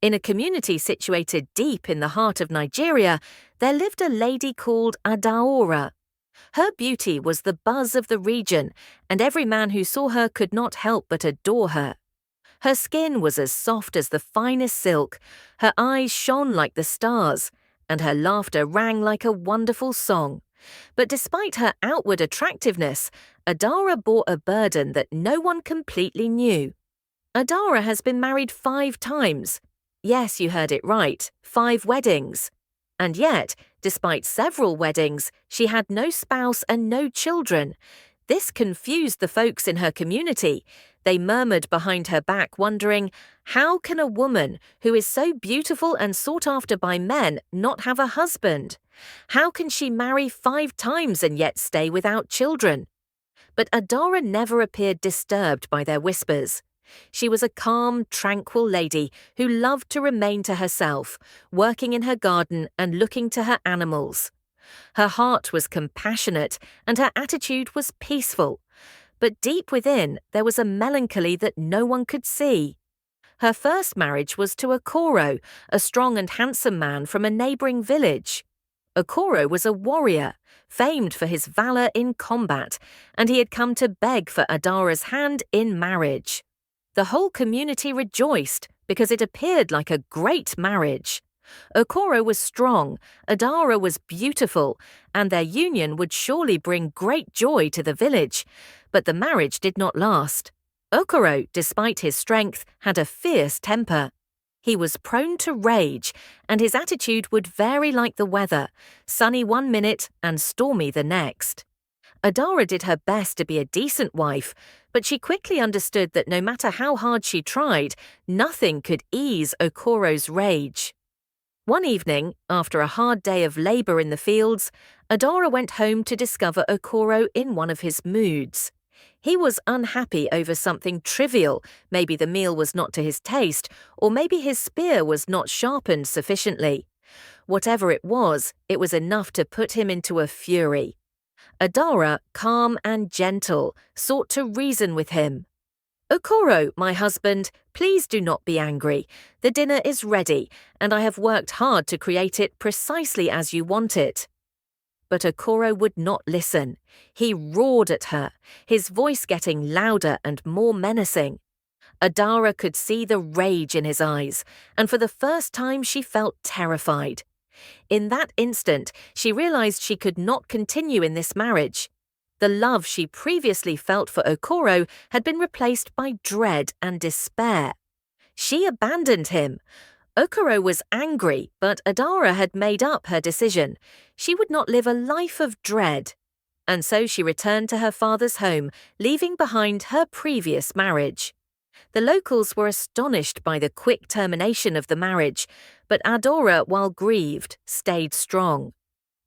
In a community situated deep in the heart of Nigeria, there lived a lady called Adaora. Her beauty was the buzz of the region, and every man who saw her could not help but adore her. Her skin was as soft as the finest silk, her eyes shone like the stars, and her laughter rang like a wonderful song. But despite her outward attractiveness, Adaora bore a burden that no one completely knew. Adaora has been married 5 times. Yes, you heard it right, 5 weddings. And yet, despite several weddings, she had no spouse and no children. This confused the folks in her community. They murmured behind her back, wondering, how can a woman who is so beautiful and sought after by men not have a husband? How can she marry 5 times and yet stay without children? But Adaora never appeared disturbed by their whispers. She was a calm, tranquil lady who loved to remain to herself, working in her garden and looking to her animals. Her heart was compassionate and her attitude was peaceful. But deep within, there was a melancholy that no one could see. Her first marriage was to Okoro, a strong and handsome man from a neighboring village. Okoro was a warrior, famed for his valor in combat, and he had come to beg for Adaora's hand in marriage. The whole community rejoiced because it appeared like a great marriage. Okoro was strong, Adaora was beautiful, and their union would surely bring great joy to the village. But the marriage did not last. Okoro, despite his strength, had a fierce temper. He was prone to rage, and his attitude would vary like the weather, sunny one minute and stormy the next. Adaora did her best to be a decent wife, but she quickly understood that no matter how hard she tried, nothing could ease Okoro's rage. One evening, after a hard day of labor in the fields, Adaora went home to discover Okoro in one of his moods. He was unhappy over something trivial, maybe the meal was not to his taste, or maybe his spear was not sharpened sufficiently. Whatever it was enough to put him into a fury. Adaora, calm and gentle, sought to reason with him. "Okoro, my husband, please do not be angry. The dinner is ready, and I have worked hard to create it precisely as you want it." But Okoro would not listen. He roared at her, his voice getting louder and more menacing. Adaora could see the rage in his eyes, and for the first time she felt terrified. In that instant, she realized she could not continue in this marriage. The love she previously felt for Okoro had been replaced by dread and despair. She abandoned him. Okoro was angry, but Adaora had made up her decision. She would not live a life of dread. And so she returned to her father's home, leaving behind her previous marriage. The locals were astonished by the quick termination of the marriage, but Adaora, while grieved, stayed strong.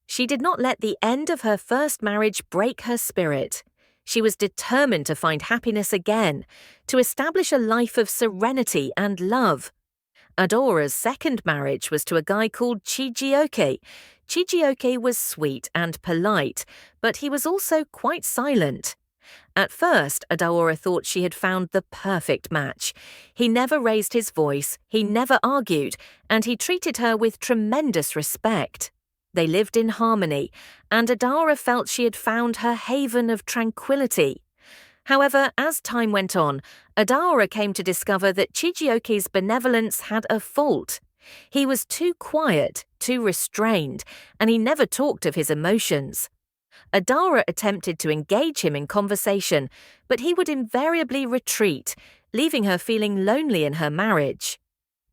She did not let the end of her first marriage break her spirit. She was determined to find happiness again, to establish a life of serenity and love. Adaora's second marriage was to a guy called Chijioke. Chijioke was sweet and polite, but he was also quite silent. At first, Adaora thought she had found the perfect match. He never raised his voice, he never argued, and he treated her with tremendous respect. They lived in harmony, and Adaora felt she had found her haven of tranquility. However, as time went on, Adaora came to discover that Chijioke's benevolence had a fault. He was too quiet, too restrained, and he never talked of his emotions. Adaora attempted to engage him in conversation, but he would invariably retreat, leaving her feeling lonely in her marriage.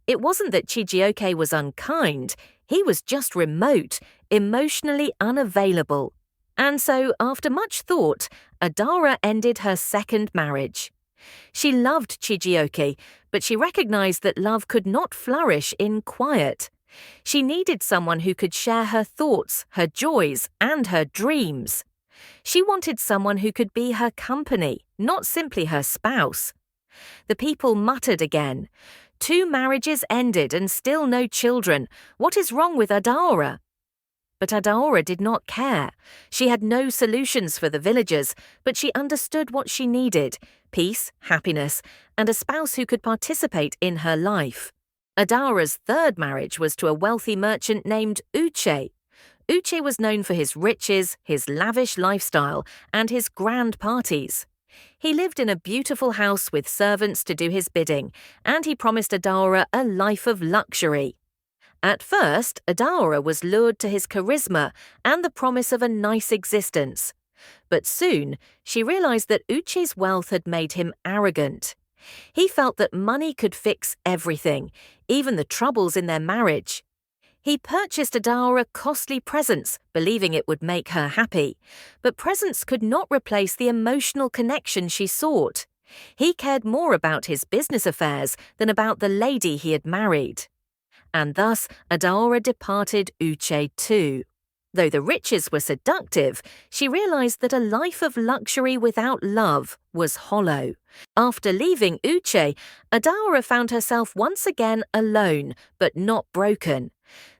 It wasn't that Chijioke was unkind, he was just remote, emotionally unavailable. And so, after much thought, Adaora ended her second marriage. She loved Chijioke, but she recognized that love could not flourish in quiet. She needed someone who could share her thoughts, her joys, and her dreams. She wanted someone who could be her company, not simply her spouse. The people muttered again. 2 marriages ended and still no children. What is wrong with Adaora? But Adaora did not care. She had no solutions for the villagers, but she understood what she needed: peace, happiness, and a spouse who could participate in her life. Adaora's third marriage was to a wealthy merchant named Uche. Uche was known for his riches, his lavish lifestyle, and his grand parties. He lived in a beautiful house with servants to do his bidding, and he promised Adaora a life of luxury. At first, Adaora was lured to his charisma and the promise of a nice existence. But soon, she realized that Uche's wealth had made him arrogant. He felt that money could fix everything, even the troubles in their marriage. He purchased Adaora costly presents, believing it would make her happy. But presents could not replace the emotional connection she sought. He cared more about his business affairs than about the lady he had married. And thus Adaora departed Uche too. Though the riches were seductive, she realized that a life of luxury without love was hollow. After leaving Uche, Adaora found herself once again alone, but not broken.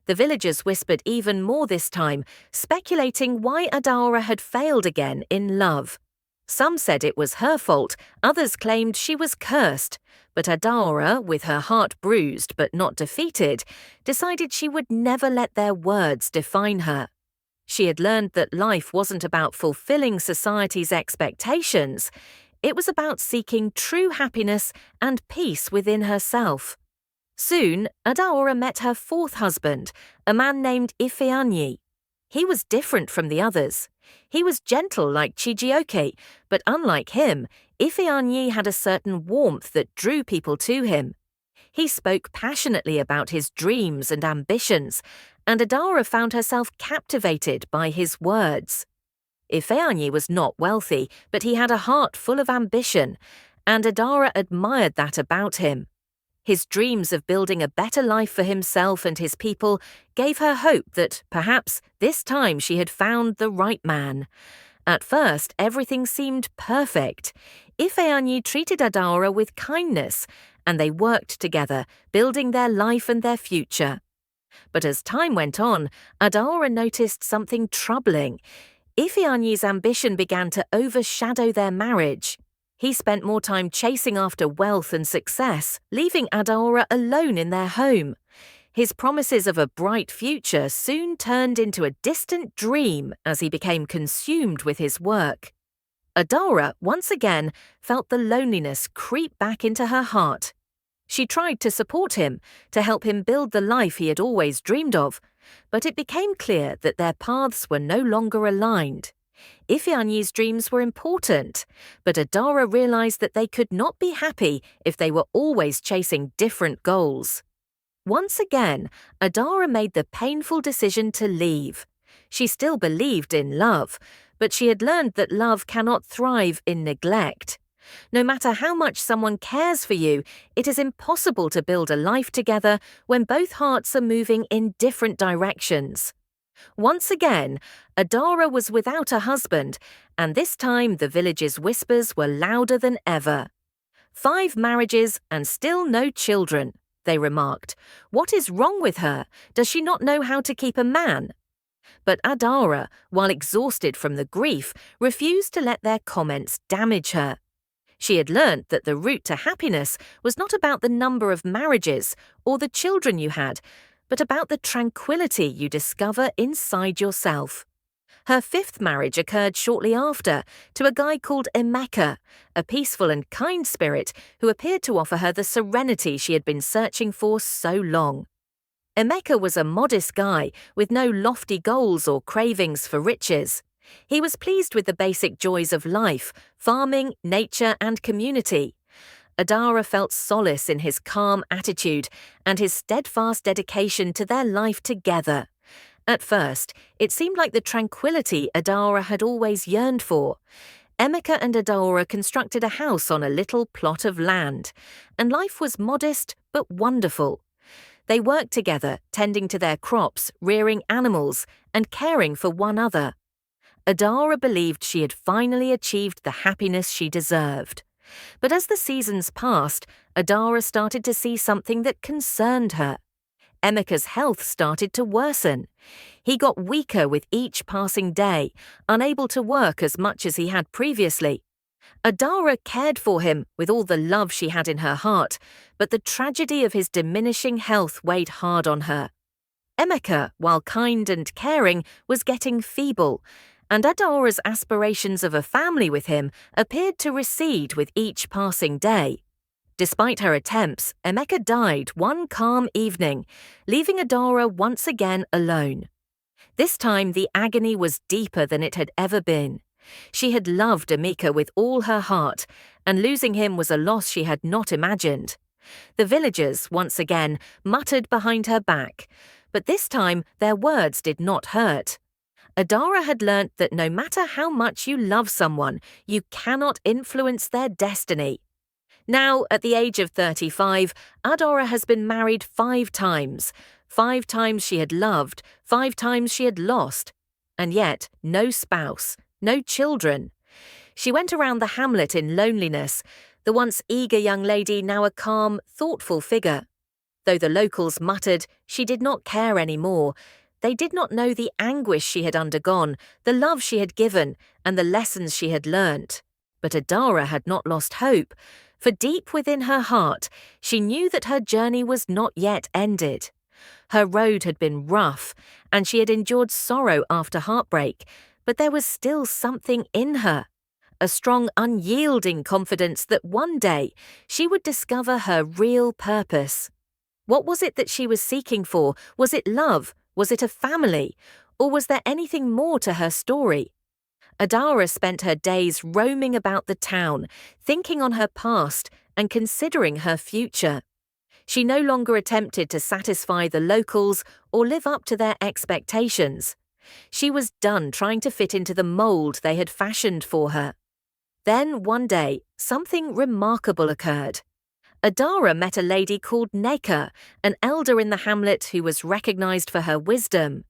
The villagers whispered even more this time, speculating why Adaora had failed again in love. Some said it was her fault, others claimed she was cursed. But Adaora, with her heart bruised but not defeated, decided she would never let their words define her. She had learned that life wasn't about fulfilling society's expectations. It was about seeking true happiness and peace within herself. Soon, Adaora met her fourth husband, a man named Ifeanyi. He was different from the others. He was gentle like Chijioke, but unlike him, Ifeanyi had a certain warmth that drew people to him. He spoke passionately about his dreams and ambitions, and Adaora found herself captivated by his words. Ifeanyi was not wealthy, but he had a heart full of ambition, and Adaora admired that about him. His dreams of building a better life for himself and his people gave her hope that, perhaps, this time she had found the right man. At first, everything seemed perfect. Ifeanyi treated Adaora with kindness, and they worked together, building their life and their future. But as time went on, Adaora noticed something troubling. Ifeanyi's ambition began to overshadow their marriage. He spent more time chasing after wealth and success, leaving Adaora alone in their home. His promises of a bright future soon turned into a distant dream as he became consumed with his work. Adaora, once again, felt the loneliness creep back into her heart. She tried to support him, to help him build the life he had always dreamed of, but it became clear that their paths were no longer aligned. Ifeanyi's dreams were important, but Adaora realized that they could not be happy if they were always chasing different goals. Once again, Adaora made the painful decision to leave. She still believed in love, but she had learned that love cannot thrive in neglect. No matter how much someone cares for you, it is impossible to build a life together when both hearts are moving in different directions. Once again, Adaora was without a husband, and this time the village's whispers were louder than ever. 5 marriages and still no children, they remarked. What is wrong with her? Does she not know how to keep a man? But Adaora, while exhausted from the grief, refused to let their comments damage her. She had learnt that the route to happiness was not about the number of marriages or the children you had, but about the tranquility you discover inside yourself. Her 5th marriage occurred shortly after, to a guy called Emeka, a peaceful and kind spirit who appeared to offer her the serenity she had been searching for so long. Emeka was a modest guy with no lofty goals or cravings for riches. He was pleased with the basic joys of life, farming, nature, and community. Adaora felt solace in his calm attitude and his steadfast dedication to their life together. At first, it seemed like the tranquility Adaora had always yearned for. Emeka and Adaora constructed a house on a little plot of land, and life was modest but wonderful. They worked together, tending to their crops, rearing animals, and caring for one another. Adaora believed she had finally achieved the happiness she deserved. But as the seasons passed, Adaora started to see something that concerned her. Emeka's health started to worsen. He got weaker with each passing day, unable to work as much as he had previously. Adaora cared for him with all the love she had in her heart, but the tragedy of his diminishing health weighed hard on her. Emeka, while kind and caring, was getting feeble, and Adaora's aspirations of a family with him appeared to recede with each passing day. Despite her attempts, Emeka died one calm evening, leaving Adaora once again alone. This time the agony was deeper than it had ever been. She had loved Emeka with all her heart, and losing him was a loss she had not imagined. The villagers, once again, muttered behind her back, but this time their words did not hurt. Adaora had learnt that no matter how much you love someone, you cannot influence their destiny. Now, at the age of 35, Adaora has been married 5 times. 5 times she had loved, 5 times she had lost. And yet, no spouse, no children. She went around the hamlet in loneliness, the once eager young lady now a calm, thoughtful figure. Though the locals muttered, she did not care any more. They did not know the anguish she had undergone, the love she had given, and the lessons she had learnt. But Adaora had not lost hope, for deep within her heart, she knew that her journey was not yet ended. Her road had been rough, and she had endured sorrow after heartbreak, but there was still something in her, a strong, unyielding confidence that one day she would discover her real purpose. What was it that she was seeking for? Was it love? Was it a family? Or was there anything more to her story? Adaora spent her days roaming about the town, thinking on her past and considering her future. She no longer attempted to satisfy the locals or live up to their expectations. She was done trying to fit into the mold they had fashioned for her. Then, one day, something remarkable occurred. Adaora met a lady called Neka, an elder in the hamlet who was recognized for her wisdom.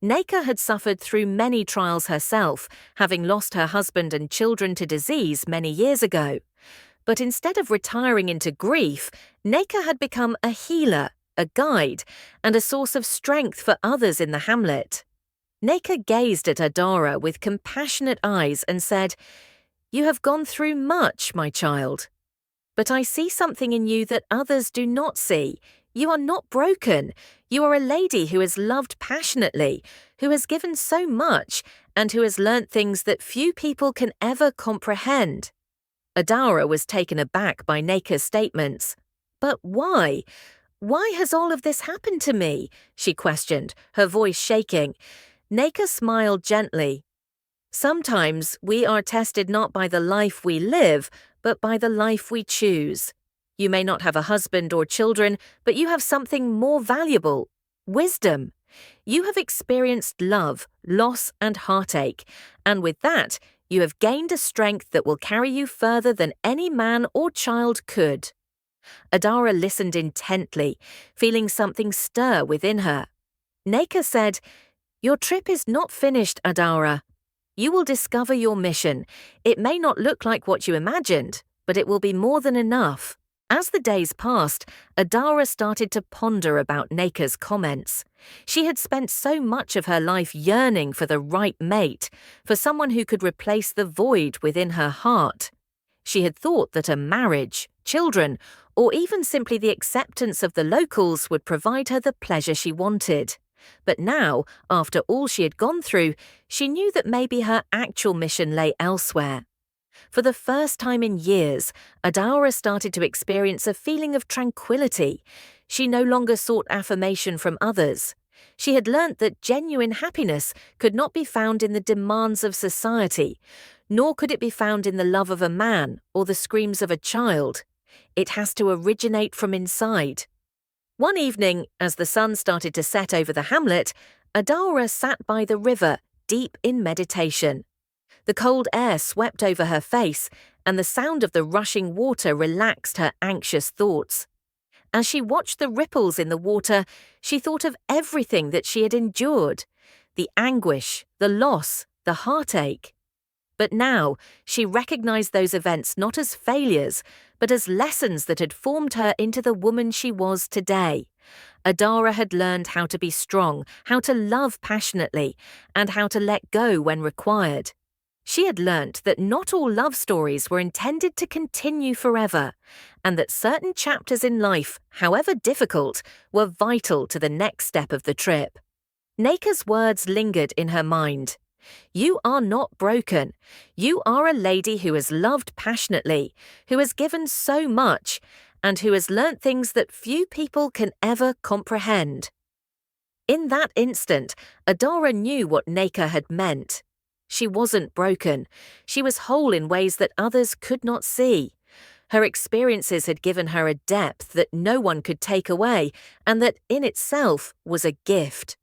Neka had suffered through many trials herself, having lost her husband and children to disease many years ago. But instead of retiring into grief, Neka had become a healer, a guide, and a source of strength for others in the hamlet. Neka gazed at Adaora with compassionate eyes and said, "You have gone through much, my child. But I see something in you that others do not see. You are not broken. You are a lady who has loved passionately, who has given so much, and who has learnt things that few people can ever comprehend." Adaora was taken aback by Neka's statements. "But why? Why has all of this happened to me?" she questioned, her voice shaking. Neka smiled gently. "Sometimes we are tested not by the life we live, but by the life we choose. You may not have a husband or children, but you have something more valuable: wisdom. You have experienced love, loss, and heartache, and with that, you have gained a strength that will carry you further than any man or child could." Adaora listened intently, feeling something stir within her. Neka said, "Your trip is not finished, Adaora. You will discover your mission. It may not look like what you imagined, but it will be more than enough." As the days passed, Adaora started to ponder about Neka's comments. She had spent so much of her life yearning for the right mate, for someone who could replace the void within her heart. She had thought that a marriage, children, or even simply the acceptance of the locals would provide her the pleasure she wanted. But now, after all she had gone through, she knew that maybe her actual mission lay elsewhere. For the first time in years, Adaora started to experience a feeling of tranquility. She no longer sought affirmation from others. She had learnt that genuine happiness could not be found in the demands of society, nor could it be found in the love of a man or the screams of a child. It has to originate from inside. One evening, as the sun started to set over the hamlet, Adaora sat by the river, deep in meditation. The cold air swept over her face, and the sound of the rushing water relaxed her anxious thoughts. As she watched the ripples in the water, she thought of everything that she had endured: the anguish, the loss, the heartache. But now she recognized those events not as failures, but as lessons that had formed her into the woman she was today. Adaora had learned how to be strong, how to love passionately, and how to let go when required. She had learnt that not all love stories were intended to continue forever, and that certain chapters in life, however difficult, were vital to the next step of the trip. Neka's words lingered in her mind. You are not broken. You are a lady who has loved passionately, who has given so much, and who has learnt things that few people can ever comprehend. In that instant, Adaora knew what Neka had meant. She wasn't broken. She was whole in ways that others could not see. Her experiences had given her a depth that no one could take away, and that in itself was a gift.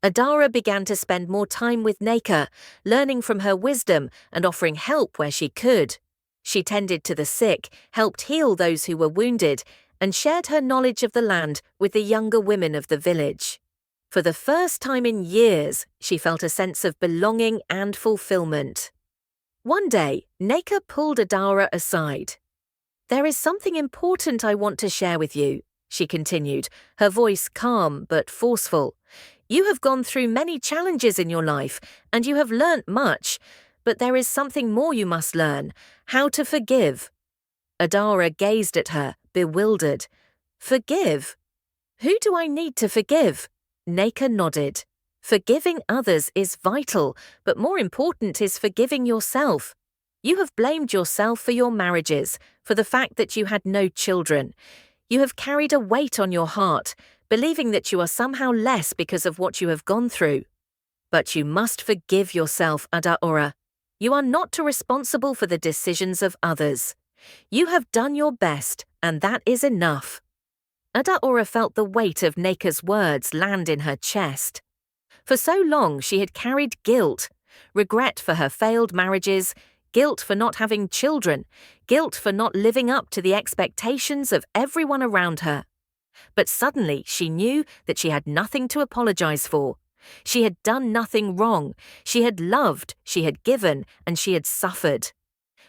Adaora began to spend more time with Neka, learning from her wisdom and offering help where she could. She tended to the sick, helped heal those who were wounded, and shared her knowledge of the land with the younger women of the village. For the first time in years, she felt a sense of belonging and fulfillment. One day, Neka pulled Adaora aside. There is something important I want to share with you, she continued, her voice calm but forceful. You have gone through many challenges in your life, and you have learnt much, but there is something more you must learn: how to forgive. Adaora gazed at her, bewildered. Forgive? Who do I need to forgive? Neka nodded. Forgiving others is vital, but more important is forgiving yourself. You have blamed yourself for your marriages, for the fact that you had no children. You have carried a weight on your heart, believing that you are somehow less because of what you have gone through. But you must forgive yourself, Adaora. You are not responsible for the decisions of others. You have done your best, and that is enough. Adaora felt the weight of Neka's words land in her chest. For so long she had carried guilt, regret for her failed marriages, guilt for not having children, guilt for not living up to the expectations of everyone around her. But suddenly she knew that she had nothing to apologize for. She had done nothing wrong. She had loved, she had given, and she had suffered.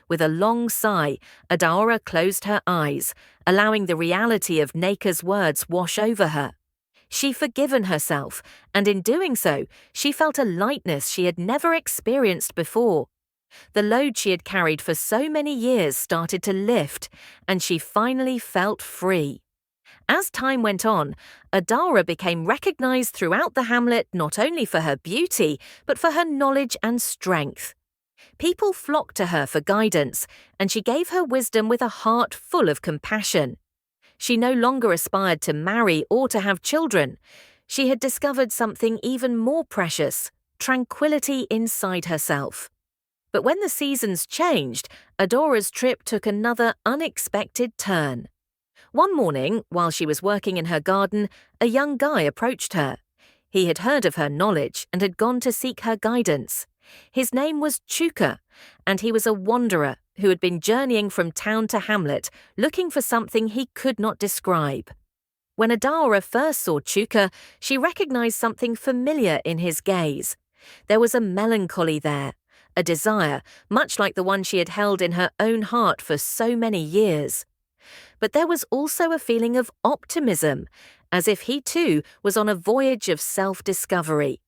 With a long sigh, Adaora closed her eyes, allowing the reality of Neka's words wash over her. She'd forgiven herself, and in doing so, she felt a lightness she had never experienced before. The load she had carried for so many years started to lift, and she finally felt free. As time went on, Adaora became recognized throughout the hamlet not only for her beauty, but for her knowledge and strength. People flocked to her for guidance, and she gave her wisdom with a heart full of compassion. She no longer aspired to marry or to have children. She had discovered something even more precious: tranquility inside herself. But when the seasons changed, Adora's trip took another unexpected turn. One morning, while she was working in her garden, a young guy approached her. He had heard of her knowledge and had gone to seek her guidance. His name was Chuka, and he was a wanderer who had been journeying from town to hamlet, looking for something he could not describe. When Adaora first saw Chuka, she recognized something familiar in his gaze. There was a melancholy there, a desire, much like the one she had held in her own heart for so many years. But there was also a feeling of optimism, as if he too was on a voyage of self-discovery.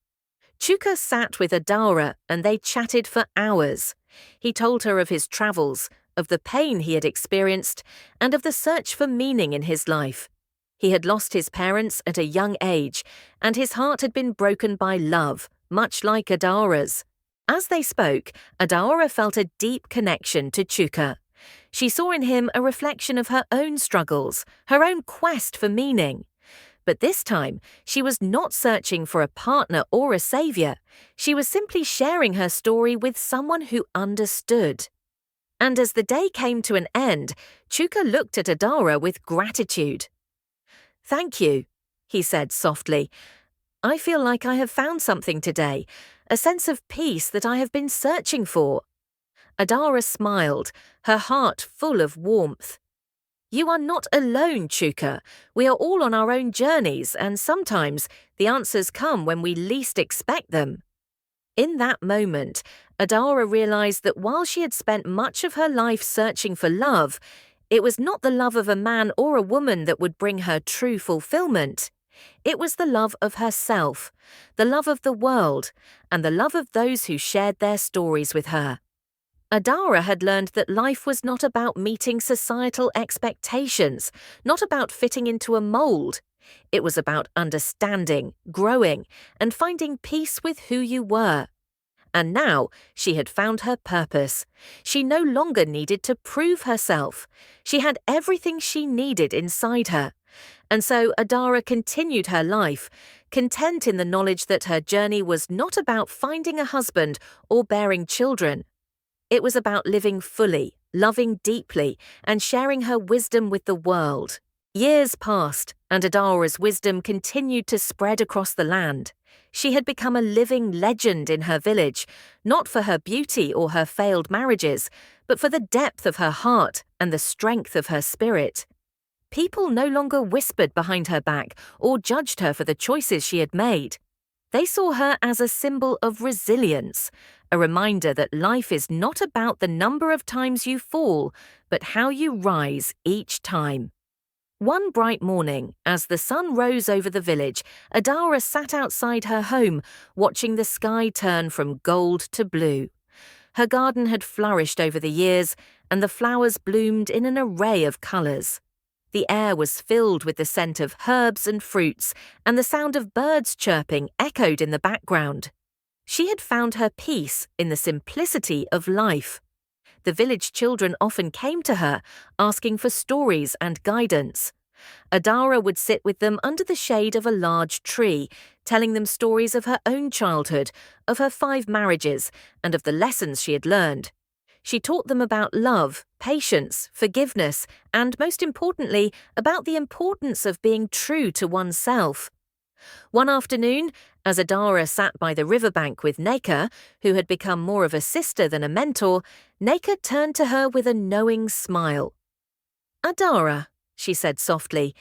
Chuka sat with Adaora and they chatted for hours. He told her of his travels, of the pain he had experienced, and of the search for meaning in his life. He had lost his parents at a young age, and his heart had been broken by love, much like Adaora's. As they spoke, Adaora felt a deep connection to Chuka. She saw in him a reflection of her own struggles, her own quest for meaning. But this time, she was not searching for a partner or a savior. She was simply sharing her story with someone who understood. And as the day came to an end, Chuka looked at Adaora with gratitude. "Thank you," he said softly. "I feel like I have found something today, a sense of peace that I have been searching for." Adaora smiled, her heart full of warmth. "You are not alone, Chuka. We are all on our own journeys, and sometimes the answers come when we least expect them." In that moment, Adaora realized that while she had spent much of her life searching for love, it was not the love of a man or a woman that would bring her true fulfillment. It was the love of herself, the love of the world, and the love of those who shared their stories with her. Adaora had learned that life was not about meeting societal expectations, not about fitting into a mold. It was about understanding, growing, and finding peace with who you were. And now she had found her purpose. She no longer needed to prove herself. She had everything she needed inside her. And so Adaora continued her life, content in the knowledge that her journey was not about finding a husband or bearing children. It was about living fully, loving deeply, and sharing her wisdom with the world. Years passed, and Adaora's wisdom continued to spread across the land. She had become a living legend in her village, not for her beauty or her failed marriages, but for the depth of her heart and the strength of her spirit. People no longer whispered behind her back or judged her for the choices she had made. They saw her as a symbol of resilience, a reminder that life is not about the number of times you fall, but how you rise each time. One bright morning, as the sun rose over the village, Adaora sat outside her home, watching the sky turn from gold to blue. Her garden had flourished over the years, and the flowers bloomed in an array of colours. The air was filled with the scent of herbs and fruits, and the sound of birds chirping echoed in the background. She had found her peace in the simplicity of life. The village children often came to her, asking for stories and guidance. Adaora would sit with them under the shade of a large tree, telling them stories of her own childhood, of her 5 marriages, and of the lessons she had learned. She taught them about love, patience, forgiveness, and most importantly, about the importance of being true to oneself. One afternoon, as Adaora sat by the riverbank with Neka, who had become more of a sister than a mentor, Neka turned to her with a knowing smile. "Adaora," she said softly,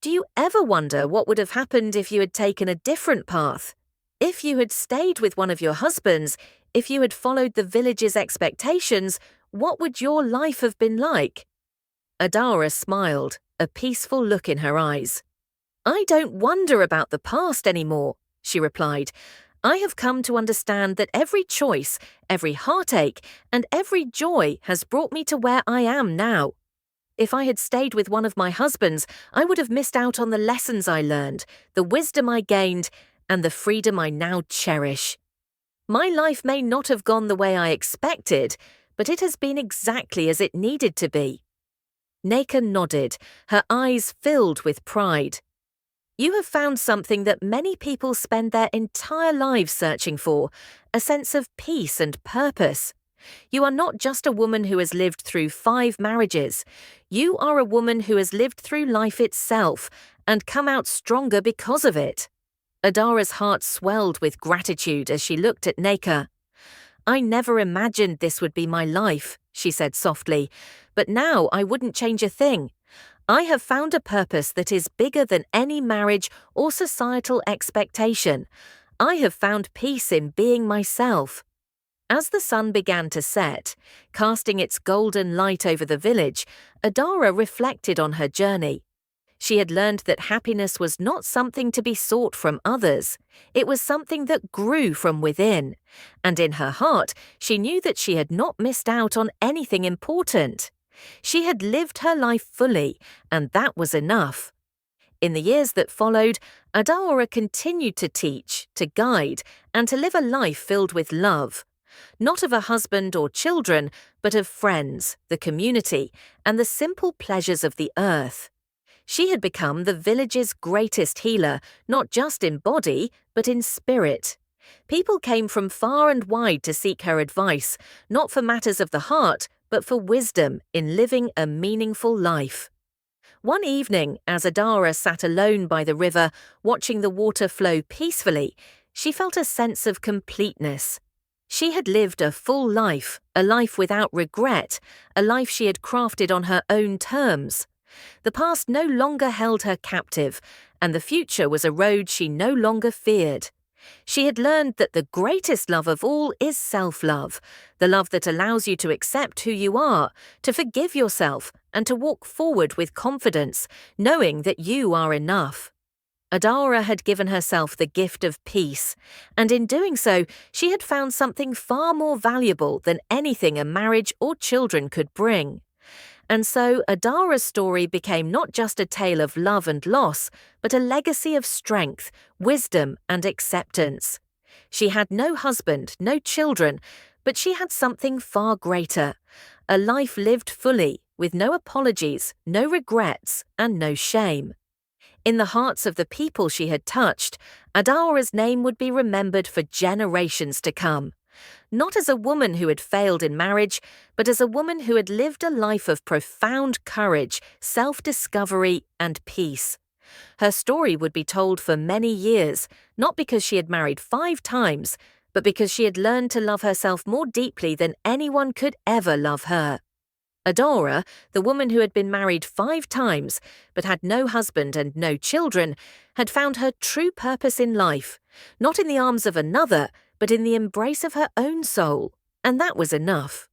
"do you ever wonder what would have happened if you had taken a different path? If you had stayed with one of your husbands, if you had followed the village's expectations, what would your life have been like?" Adaora smiled, a peaceful look in her eyes. "I don't wonder about the past anymore," she replied. "I have come to understand that every choice, every heartache, and every joy has brought me to where I am now. If I had stayed with one of my husbands, I would have missed out on the lessons I learned, the wisdom I gained, and the freedom I now cherish. My life may not have gone the way I expected, but it has been exactly as it needed to be." Neka nodded, her eyes filled with pride. "You have found something that many people spend their entire lives searching for, a sense of peace and purpose. You are not just a woman who has lived through 5 marriages. You are a woman who has lived through life itself and come out stronger because of it." Adaora's heart swelled with gratitude as she looked at Neka. "I never imagined this would be my life," she said softly, "but now I wouldn't change a thing. I have found a purpose that is bigger than any marriage or societal expectation. I have found peace in being myself." As the sun began to set, casting its golden light over the village, Adaora reflected on her journey. She had learned that happiness was not something to be sought from others. It was something that grew from within. And in her heart, she knew that she had not missed out on anything important. She had lived her life fully, and that was enough. In the years that followed, Adaora continued to teach, to guide, and to live a life filled with love. Not of a husband or children, but of friends, the community, and the simple pleasures of the earth. She had become the village's greatest healer, not just in body, but in spirit. People came from far and wide to seek her advice, not for matters of the heart, but for wisdom in living a meaningful life. One evening, as Adaora sat alone by the river, watching the water flow peacefully, she felt a sense of completeness. She had lived a full life, a life without regret, a life she had crafted on her own terms. The past no longer held her captive, and the future was a road she no longer feared. She had learned that the greatest love of all is self-love, the love that allows you to accept who you are, to forgive yourself, and to walk forward with confidence, knowing that you are enough. Adaora had given herself the gift of peace, and in doing so, she had found something far more valuable than anything a marriage or children could bring. And so Adaora's story became not just a tale of love and loss, but a legacy of strength, wisdom, and acceptance. She had no husband, no children, but she had something far greater, a life lived fully, with no apologies, no regrets, and no shame. In the hearts of the people she had touched, Adaora's name would be remembered for generations to come. Not as a woman who had failed in marriage, but as a woman who had lived a life of profound courage, self-discovery, and peace. Her story would be told for many years, not because she had married 5 times, but because she had learned to love herself more deeply than anyone could ever love her. Adaora, the woman who had been married 5 times, but had no husband and no children, had found her true purpose in life, not in the arms of another, but in the embrace of her own soul, and that was enough.